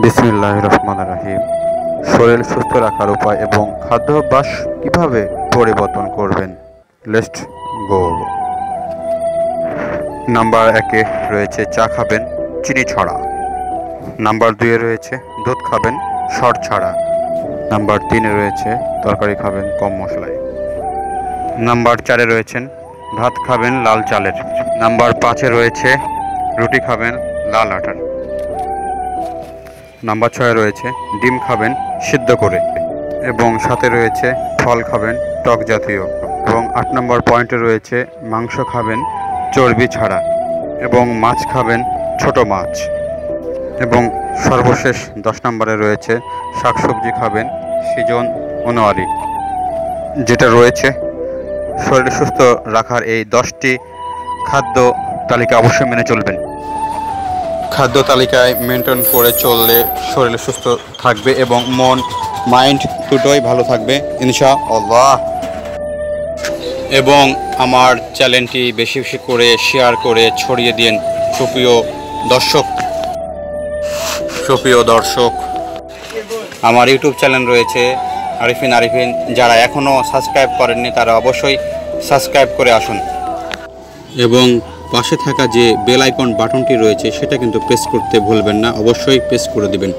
বিসমিল্লাহির রহমানির রহিম। শরীর সুস্থ রাখার উপায় এবং খাদ্যাভ্যাস কিভাবে পরিবর্তন করবেন, লেটস গো। নাম্বার 1-এ রয়েছে চা খাবেন চিনি ছাড়া। নাম্বার 2-এ রয়েছে দুধ খাবেন সর ছাড়া। নাম্বার 3-এ রয়েছে তরকারি খাবেন কম মশলায়। নাম্বার 4-এ রয়েছেন ভাত খাবেন লাল চালের। নাম্বার 5-এ রয়েছে রুটি খাবেন লাল আটার। নাম্বার 6-এ রয়েছে ডিম খাবেন সিদ্ধ করে এবং সাথে রয়েছে ফল খাবেন টক জাতীয়। এবং 8 নম্বর পয়েন্টে রয়েছে মাংস খাবেন চর্বি ছাড়া এবং মাছ খাবেন ছোট মাছ। এবং সর্বশেষ 10 নম্বরে রয়েছে শাকসবজি খাবেন সিজন অনুয়ারি। যেটা রয়েছে শরীর সুস্থ রাখার এই 10টি খাদ্য তালিকা অবশ্যই মেনে চলবেন। খাদ্য তালিকায় মেনটেন করে চললে শরীর সুস্থ থাকবে এবং মন মাইন্ড দুটোই ভালো থাকবে ইনশাআল্লাহ। এবং আমার চ্যানেলটি বেশি বেশি করে শেয়ার করে ছড়িয়ে দিন সুপ্রিয় দর্শক। আমার ইউটিউব চ্যানেল রয়েছে আরিফিন। যারা এখনও সাবস্ক্রাইব করেননি তারা অবশ্যই সাবস্ক্রাইব করে আসুন এবং পাশে থাকা যে বেল আইকন বাটনটি রয়েছে সেটা কিন্তু প্রেস করতে ভুলবেন না, অবশ্যই প্রেস করে দিবেন।